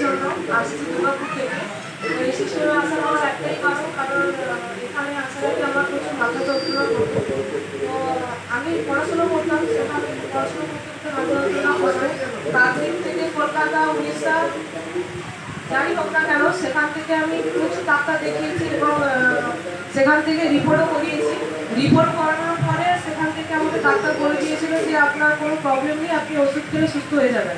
জন্য আসছি দুর্গাপুর থেকে। এসেছিল আসার আমার একটাই কারণ এখানে আসার আগে আমার প্রচুর মাথা যন্ত্রণা করতো। তো আমি পড়াশোনা করতাম, সেখানে পড়াশোনা করতে মাথা যন্ত্রণা করে প্রাথমিক থেকে কলকাতা, উড়িষ্যা, যাই হোক না কেন সেখান থেকে আমি প্রচুর ডাক্তার দেখিয়েছি এবং সেখান থেকে রিপোর্টও করিয়েছি। রিপোর্ট করানোর পরে সেখান থেকে আমাকে ডাক্তার বলে দিয়েছিল যে আপনার কোনো প্রবলেম নেই, আপনি ওষুধ খেলে সুস্থ হয়ে যাবেন।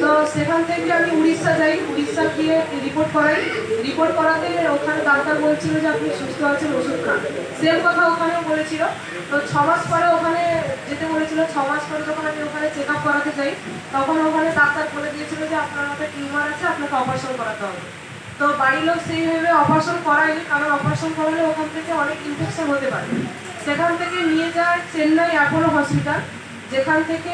তো সেখান থেকে আমি উড়িষ্যা যাই, উড়িষ্যা গিয়ে রিপোর্ট করাই। রিপোর্ট করাতে ওখানে ডাক্তার বলছিল যে আপনি সুস্থ আছেন, ওষুধ খান। সেম কথা ওখানেও বলেছিল। তো 6 মাস পরে ওখানে যেতে বলেছিল। 6 মাস পরে যখন আমি ওখানে চেক আপ করাতে যাই তখন ওখানে ডাক্তার বলে দিয়েছিল যে আপনার মধ্যে টিউমার আছে, আপনাকে অপারেশন করাতে হবে। তো বাড়ির লোক সেই ভেবে অপারেশন করায়নি, কারণ অপারেশন করালে ওখান থেকে অনেক ইনফেকশন হতে পারে। সেখান থেকে নিয়ে যায় চেন্নাই অ্যাপোলো হসপিটাল, যেখান থেকে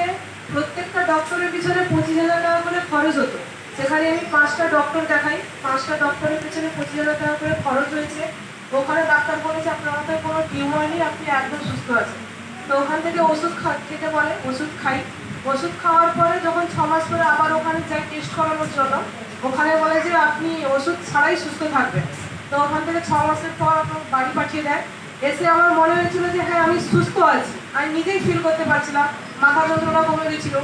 প্রত্যেকটা ডক্টরের পিছনে 25,000 টাকা করে খরচ হতো। সেখানে আমি 5টা ডক্টর দেখাই, 5টা ডক্টরের পিছনে 25,000 টাকা করে খরচ হয়েছে। ওখানে ডাক্তার বলেছে আপনার মাথায় কোনো টিউমার নেই, আপনি একদম সুস্থ আছেন। তো ওখান থেকে ওষুধ খেতে বলে, ওষুধ খাই। ওষুধ খাওয়ার পরে যখন 6 মাস পরে আবার ওখানে যাই টেস্ট করানোর জন্য, ওখানে বলে যে আপনি ওষুধ ছাড়াই সুস্থ থাকবেন। তো ওখান থেকে 6 মাসের পর আমার বাড়ি পাঠিয়ে দেয়। এসে আমার মনে হয়েছিল যে হ্যাঁ আমি সুস্থ আছি, আমি নিজেই ফিল করতে পারছিলাম, মাথা যন্ত্রণা কমে গেছিল।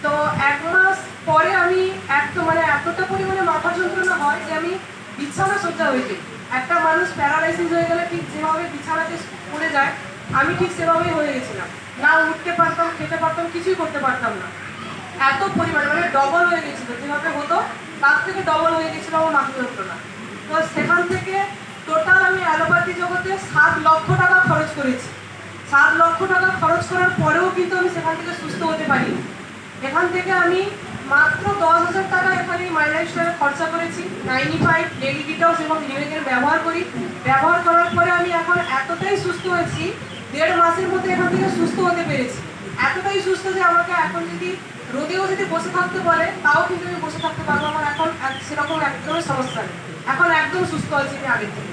তো 1 মাস পরে আমি এতটা পরিমাণে মাথা যন্ত্রণা হয় যে আমি বিছানা সজ্জা হয়ে যাই। একটা মানুষ প্যারালাইসিস হয়ে গেলে ঠিক যেভাবে বিছানাতে পড়ে যায়, আমি ঠিক সেভাবেই হয়ে গেছিলাম। না উঠতে পারতাম, খেতে পারতাম, কিছুই করতে পারতাম না। এত পরিমাণে ডবল হয়ে গেছিল, যেভাবে হতো তার থেকে ডবল হয়ে গেছিল আমার মাথা যন্ত্রণা। তো সেখান থেকে টোটাল আমি অ্যালোপ্যাথি জগতে 7 লক্ষ টাকা খরচ করেছি। 7 লক্ষ টাকা খরচ করার পরেও কিন্তু আমি সেখান থেকে সুস্থ হতে পারিনি। এখান থেকে আমি মাত্র 10,000 টাকা এখানে মাই লাইফস্টাইলে খরচা করেছি। 95 ডেলি ডিটক্স এবং লিভেনের ব্যবহার করি। ব্যবহার করার পরে আমি এখন এতটাই সুস্থ হয়েছি, 1.5 মাসের মধ্যে এখান থেকে সুস্থ হতে পেরেছি। এতটাই সুস্থ যে আমাকে এখন যদি রোদেও যদি বসে থাকতে বলে তাও কিন্তু আমি বসে থাকতে পারবো। আমার এখন সেরকম একদমই সমস্যা নেই, এখন একদম সুস্থ আছি আমি আগের থেকে।